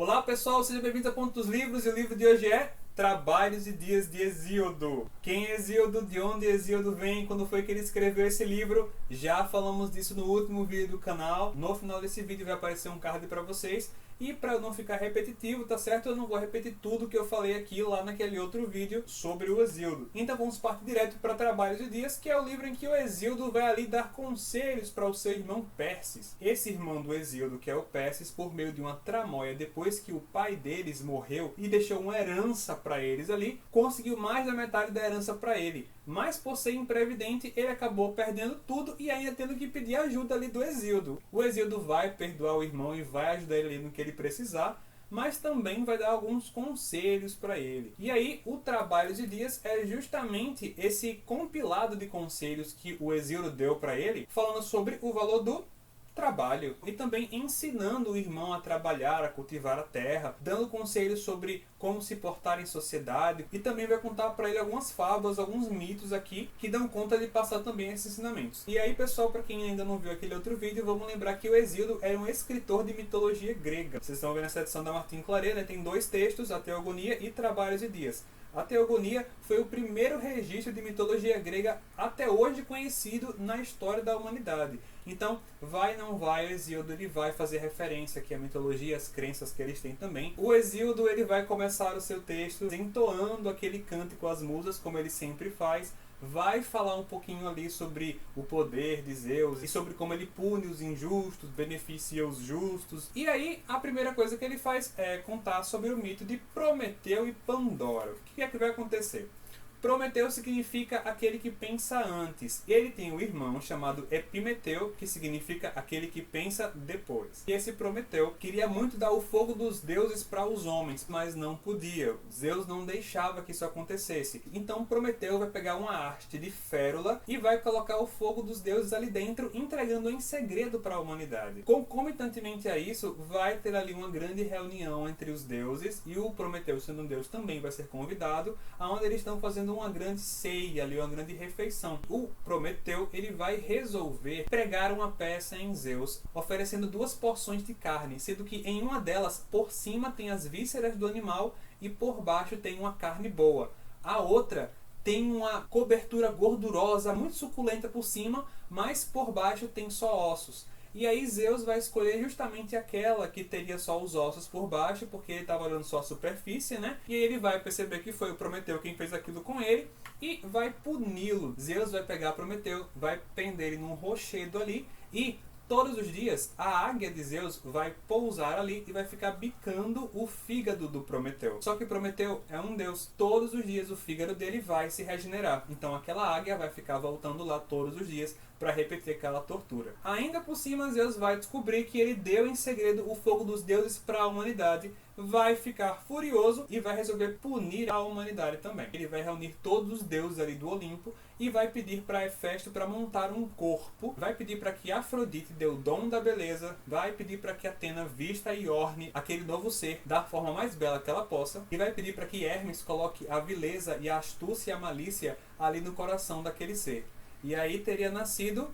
Olá pessoal, sejam bem-vindos a Ponto dos Livros e o livro de hoje é Trabalhos e Dias de Hesíodo. Quem é Hesíodo? De onde Hesíodo vem? Quando foi que ele escreveu esse livro? Já falamos disso no último vídeo do canal. No final desse vídeo vai aparecer um card para vocês. E para não ficar repetitivo, tá certo? Eu não vou repetir tudo que eu falei aqui lá naquele outro vídeo sobre o Hesíodo. Então vamos partir direto para Trabalhos e Dias, que é o livro em que o Hesíodo vai ali dar conselhos para o seu irmão Perses. Esse irmão do Hesíodo, que é o Perses, por meio de uma tramóia, depois que o pai deles morreu e deixou uma herança para eles ali, conseguiu mais da metade da herança para ele. Mas por ser imprevidente, ele acabou perdendo tudo e ainda tendo que pedir ajuda ali do Hesíodo. O Hesíodo vai perdoar o irmão e vai ajudar ele no que ele precisar, mas também vai dar alguns conselhos para ele. E aí, o Trabalhos e Dias é justamente esse compilado de conselhos que o Hesíodo deu para ele, falando sobre o valor do trabalho e também ensinando o irmão a trabalhar, a cultivar a terra, dando conselhos sobre como se portar em sociedade, e também vai contar para ele algumas fábulas, alguns mitos aqui que dão conta de passar também esses ensinamentos. E aí, pessoal, para quem ainda não viu aquele outro vídeo, vamos lembrar que o Hesíodo era um escritor de mitologia grega. Vocês estão vendo essa edição da Martin Claret, né? Tem dois textos, a Teogonia e Trabalhos e Dias. A Teogonia foi o primeiro registro de mitologia grega até hoje conhecido na história da humanidade. Então, vai não vai, o Hesíodo ele vai fazer referência aqui à mitologia, às crenças que eles têm também. O Hesíodo ele vai começar o seu texto entoando aquele cântico às musas, como ele sempre faz. Vai falar um pouquinho ali sobre o poder de Zeus e sobre como ele pune os injustos, beneficia os justos. E aí, a primeira coisa que ele faz é contar sobre o mito de Prometeu e Pandora. O que é que vai acontecer? Prometeu significa aquele que pensa antes. Ele tem um irmão chamado Epimeteu, que significa aquele que pensa depois. E esse Prometeu queria muito dar o fogo dos deuses para os homens, mas não podia. Zeus não deixava que isso acontecesse. Então Prometeu vai pegar uma haste de férula e vai colocar o fogo dos deuses ali dentro, entregando em segredo para a humanidade. Concomitantemente a isso, vai ter ali uma grande reunião entre os deuses, e o Prometeu, sendo um deus, também vai ser convidado, aonde eles estão fazendo uma grande ceia ali, uma grande refeição. O Prometeu ele vai resolver pregar uma peça em Zeus, oferecendo duas porções de carne, sendo que em uma delas, por cima tem as vísceras do animal e por baixo tem uma carne boa. A outra tem uma cobertura gordurosa, muito suculenta por cima, mas por baixo tem só ossos. E aí Zeus vai escolher justamente aquela que teria só os ossos por baixo, porque ele estava olhando só a superfície, né? E aí ele vai perceber que foi o Prometeu quem fez aquilo com ele e vai puni-lo. Zeus vai pegar Prometeu, vai prender ele num rochedo ali e todos os dias a águia de Zeus vai pousar ali e vai ficar bicando o fígado do Prometeu. Só que Prometeu é um deus. Todos os dias o fígado dele vai se regenerar. Então aquela águia vai ficar voltando lá todos os dias para repetir aquela tortura. Ainda por cima, Zeus vai descobrir que ele deu em segredo o fogo dos deuses para a humanidade, vai ficar furioso e vai resolver punir a humanidade também. Ele vai reunir todos os deuses ali do Olimpo e vai pedir para Hefesto para montar um corpo, vai pedir para que Afrodite dê o dom da beleza, vai pedir para que Atena vista e orne aquele novo ser da forma mais bela que ela possa, e vai pedir para que Hermes coloque a vileza e a astúcia e a malícia ali no coração daquele ser. E aí teria nascido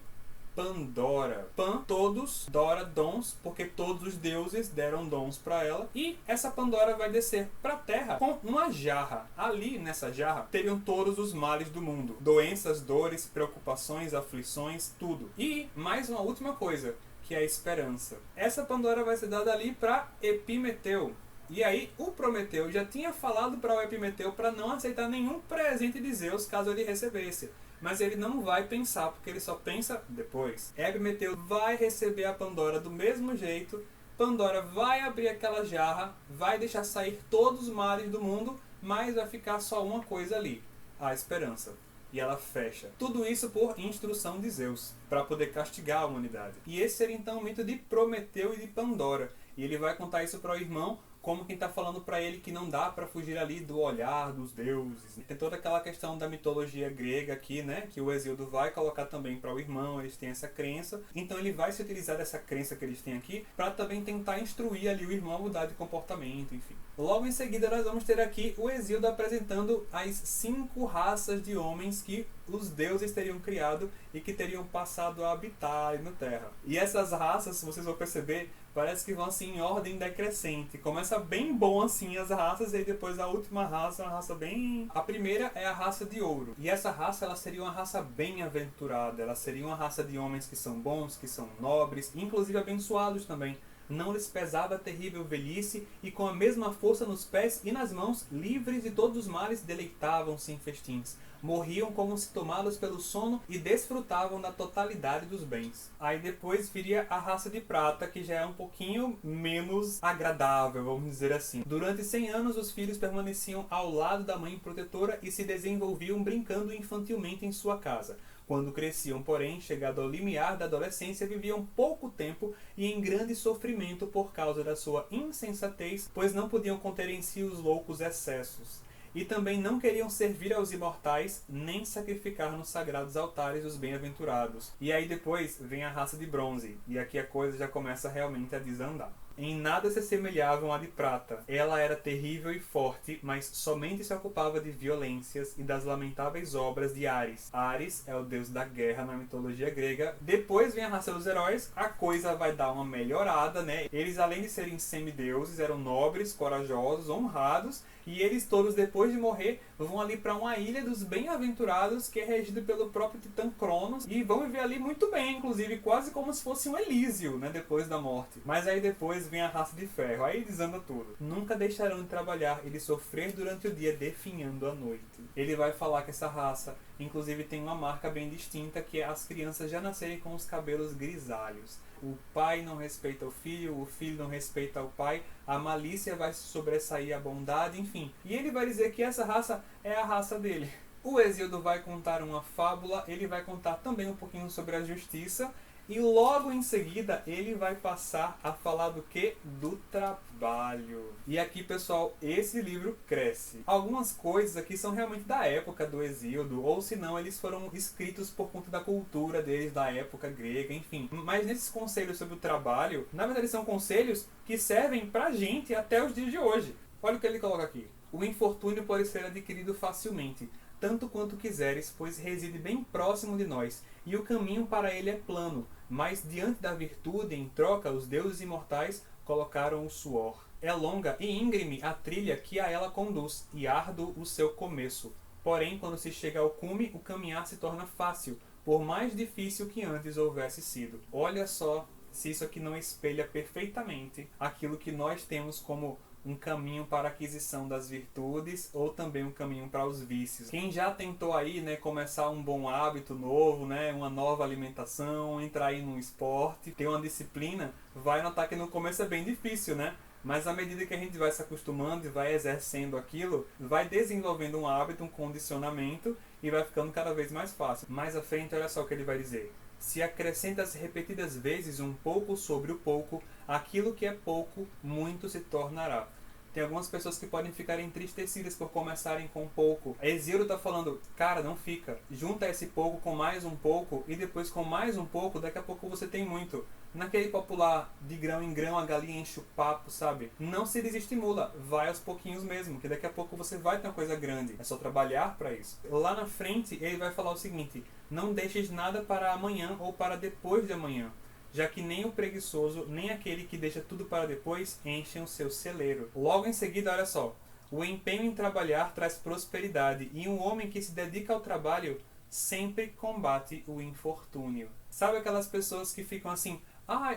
Pandora. Pan, todos, Dora, dons, porque todos os deuses deram dons para ela. E essa Pandora vai descer para a Terra com uma jarra. Ali nessa jarra teriam todos os males do mundo: doenças, dores, preocupações, aflições, tudo. E mais uma última coisa, que é a esperança. Essa Pandora vai ser dada ali para Epimeteu. E aí o Prometeu já tinha falado para o Epimeteu para não aceitar nenhum presente de Zeus caso ele recebesse. Mas ele não vai pensar, porque ele só pensa depois. Epimeteu vai receber a Pandora do mesmo jeito. Pandora vai abrir aquela jarra, vai deixar sair todos os males do mundo, mas vai ficar só uma coisa ali: a esperança. E ela fecha. Tudo isso por instrução de Zeus, para poder castigar a humanidade. E esse seria então o mito de Prometeu e de Pandora. E ele vai contar isso para o irmão, como quem está falando para ele que não dá para fugir ali do olhar dos deuses. Tem toda aquela questão da mitologia grega aqui, né? Que o Hesíodo vai colocar também para o irmão, eles têm essa crença. Então ele vai se utilizar dessa crença que eles têm aqui para também tentar instruir ali o irmão a mudar de comportamento, enfim. Logo em seguida nós vamos ter aqui o Hesíodo apresentando as 5 raças de homens que os deuses teriam criado e que teriam passado a habitar na Terra. E essas raças, vocês vão perceber, Parece que vão assim em ordem decrescente. Começa bem bom assim as raças, e depois a última raça é uma raça bem... A primeira é a raça de ouro. E essa raça, ela seria uma raça bem aventurada. Ela seria uma raça de homens que são bons, que são nobres, inclusive abençoados também. Não lhes pesava a terrível velhice, e com a mesma força nos pés e nas mãos, livres de todos os males, deleitavam-se em festins. Morriam como se tomados pelo sono e desfrutavam da totalidade dos bens. Aí depois viria a raça de prata, que já é um pouquinho menos agradável, vamos dizer assim. Durante 100 anos os filhos permaneciam ao lado da mãe protetora e se desenvolviam brincando infantilmente em sua casa. Quando cresciam, porém, chegado ao limiar da adolescência, viviam pouco tempo e em grande sofrimento por causa da sua insensatez, pois não podiam conter em si os loucos excessos. E também não queriam servir aos imortais, nem sacrificar nos sagrados altares dos bem-aventurados. E aí depois vem a raça de bronze, e aqui a coisa já começa realmente a desandar. Em nada se assemelhavam à de prata. Ela era terrível e forte, mas somente se ocupava de violências e das lamentáveis obras de Ares. Ares é o deus da guerra na mitologia grega. Depois vem a raça dos heróis, a coisa vai dar uma melhorada, né? Eles, além de serem semideuses, eram nobres, corajosos, honrados, e eles todos, depois de morrer, vão ali para uma ilha dos bem-aventurados, que é regida pelo próprio Titã Cronos, e vão viver ali muito bem, inclusive quase como se fosse um Elísio, né, depois da morte. Mas aí depois vem a raça de ferro, aí desanda tudo. Nunca deixarão de trabalhar e de sofrer durante o dia, definhando a noite. Ele vai falar que essa raça, inclusive, tem uma marca bem distinta, que é as crianças já nascerem com os cabelos grisalhos. O pai não respeita o filho não respeita o pai, a malícia vai sobressair a bondade, enfim. E ele vai dizer que essa raça é a raça dele. O Hesíodo vai contar uma fábula, ele vai contar também um pouquinho sobre a justiça, e logo em seguida ele vai passar a falar do que? Do trabalho. E aqui, pessoal, esse livro cresce. Algumas coisas aqui são realmente da época do Hesíodo, ou se não, eles foram escritos por conta da cultura deles, da época grega, enfim. Mas nesses conselhos sobre o trabalho, na verdade são conselhos que servem pra gente até os dias de hoje. Olha o que ele coloca aqui. O infortúnio pode ser adquirido facilmente, tanto quanto quiseres, pois reside bem próximo de nós, e o caminho para ele é plano. Mas diante da virtude, em troca, os deuses imortais colocaram o suor. É longa e íngreme a trilha que a ela conduz, e árduo o seu começo. Porém, quando se chega ao cume, o caminhar se torna fácil, por mais difícil que antes houvesse sido. Olha só se isso aqui não espelha perfeitamente aquilo que nós temos como um caminho para a aquisição das virtudes, ou também um caminho para os vícios. Quem já tentou aí, né, começar um bom hábito novo, né, uma nova alimentação, entrar aí num esporte, ter uma disciplina, vai notar que no começo é bem difícil, né? Mas à medida que a gente vai se acostumando e vai exercendo aquilo, vai desenvolvendo um hábito, um condicionamento, e vai ficando cada vez mais fácil. Mais à frente, olha só o que ele vai dizer. Se acrescentas repetidas vezes um pouco sobre o pouco, aquilo que é pouco, muito se tornará. Tem algumas pessoas que podem ficar entristecidas por começarem com pouco. Hesíodo está falando, cara, não fica. Junta esse pouco com mais um pouco, e depois com mais um pouco, daqui a pouco você tem muito. Naquele popular de grão em grão, a galinha enche o papo, sabe? Não se desestimula, vai aos pouquinhos mesmo, que daqui a pouco você vai ter uma coisa grande. É só trabalhar para isso. Lá na frente, ele vai falar o seguinte, não deixes nada para amanhã ou para depois de amanhã, já que nem o preguiçoso, nem aquele que deixa tudo para depois, enchem o seu celeiro. Logo em seguida, olha só, o empenho em trabalhar traz prosperidade, e um homem que se dedica ao trabalho sempre combate o infortúnio. Sabe aquelas pessoas que ficam assim,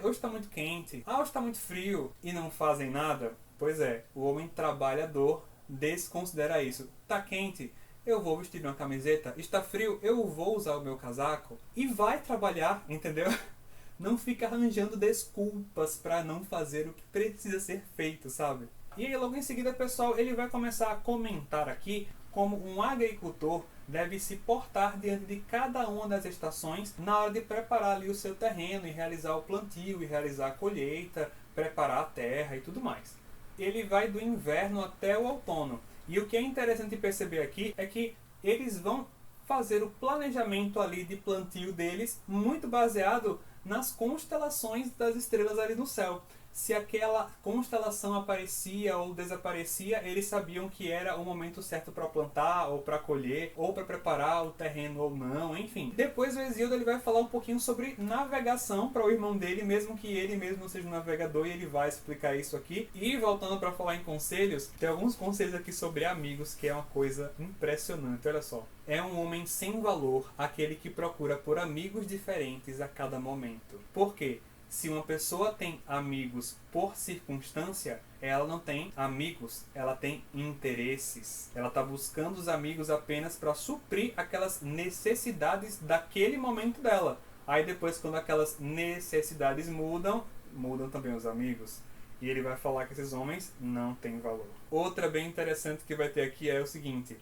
hoje está muito quente, hoje está muito frio, e não fazem nada? Pois é, o homem trabalhador desconsidera isso. Tá quente? Eu vou vestir uma camiseta. Está frio? Eu vou usar o meu casaco. E vai trabalhar, entendeu? Não fica arranjando desculpas para não fazer o que precisa ser feito, sabe? E aí logo em seguida, pessoal, ele vai começar a comentar aqui como um agricultor deve se portar diante de cada uma das estações na hora de preparar ali o seu terreno e realizar o plantio e realizar a colheita, preparar a terra e tudo mais. Ele vai do inverno até o outono. E o que é interessante perceber aqui é que eles vão fazer o planejamento ali de plantio deles muito baseado nas constelações das estrelas ali no céu. se aquela constelação aparecia ou desaparecia, eles sabiam que era o momento certo para plantar, ou para colher, ou para preparar o terreno ou não, enfim. Depois o Hesíodo ele vai falar um pouquinho sobre navegação para o irmão dele, mesmo que ele mesmo seja um navegador, e ele vai explicar isso aqui. E voltando para falar em conselhos, tem alguns conselhos aqui sobre amigos, que é uma coisa impressionante, olha só. É um homem sem valor aquele que procura por amigos diferentes a cada momento. Por quê? Se uma pessoa tem amigos por circunstância, ela não tem amigos, ela tem interesses. Ela está buscando os amigos apenas para suprir aquelas necessidades daquele momento dela. Aí depois, quando aquelas necessidades mudam, mudam também os amigos. E ele vai falar que esses homens não têm valor. Outra bem interessante que vai ter aqui é o seguinte: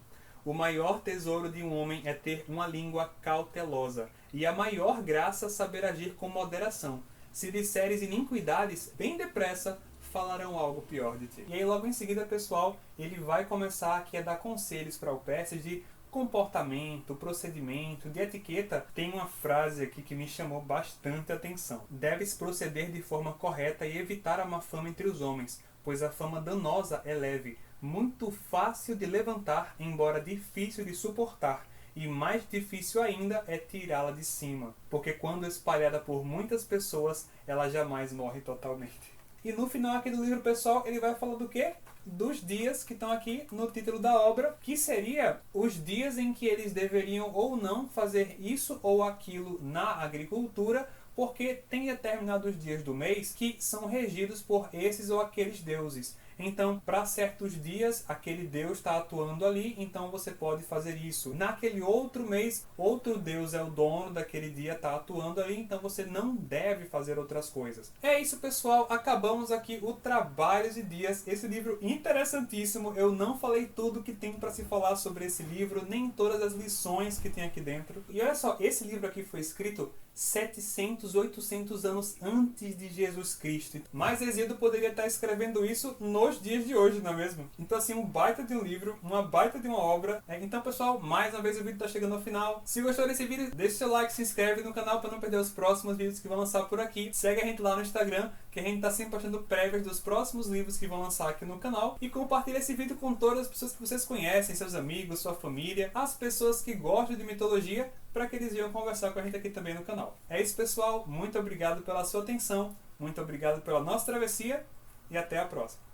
o maior tesouro de um homem é ter uma língua cautelosa, e a maior graça saber agir com moderação. Se disseres iniquidades, bem depressa falarão algo pior de ti. E aí logo em seguida, pessoal, ele vai começar aqui a dar conselhos para o Perses de comportamento, procedimento, de etiqueta. Tem uma frase aqui que me chamou bastante atenção. Deves proceder de forma correta e evitar a má fama entre os homens, pois a fama danosa é leve, muito fácil de levantar, embora difícil de suportar. E mais difícil ainda é tirá-la de cima, porque quando espalhada por muitas pessoas, ela jamais morre totalmente. E no final aqui do livro, pessoal, ele vai falar do quê? Dos dias que estão aqui no título da obra, que seria os dias em que eles deveriam ou não fazer isso ou aquilo na agricultura, porque tem determinados dias do mês que são regidos por esses ou aqueles deuses. Então, para certos dias, aquele Deus está atuando ali, então você pode fazer isso. Naquele outro mês, outro Deus é o dono daquele dia, está atuando ali, então você não deve fazer outras coisas. É isso, pessoal. Acabamos aqui o Trabalhos e Dias. Esse livro interessantíssimo. Eu não falei tudo que tem para se falar sobre esse livro, nem todas as lições que tem aqui dentro. E olha só, esse livro aqui foi escrito 700, 800 anos antes de Jesus Cristo. Mas Hesíodo poderia estar escrevendo isso nos dias de hoje, não é mesmo? Então assim, um baita de um livro, uma baita de uma obra. Então pessoal, mais uma vez o vídeo está chegando ao final. Se gostou desse vídeo, deixa seu like, se inscreve no canal para não perder os próximos vídeos que vão lançar por aqui. Segue a gente lá no Instagram, que a gente está sempre postando prévias dos próximos livros que vão lançar aqui no canal. E compartilha esse vídeo com todas as pessoas que vocês conhecem, seus amigos, sua família, as pessoas que gostam de mitologia, para que eles venham conversar com a gente aqui também no canal. É isso, pessoal. Muito obrigado pela sua atenção. Muito obrigado pela nossa travessia. E até a próxima.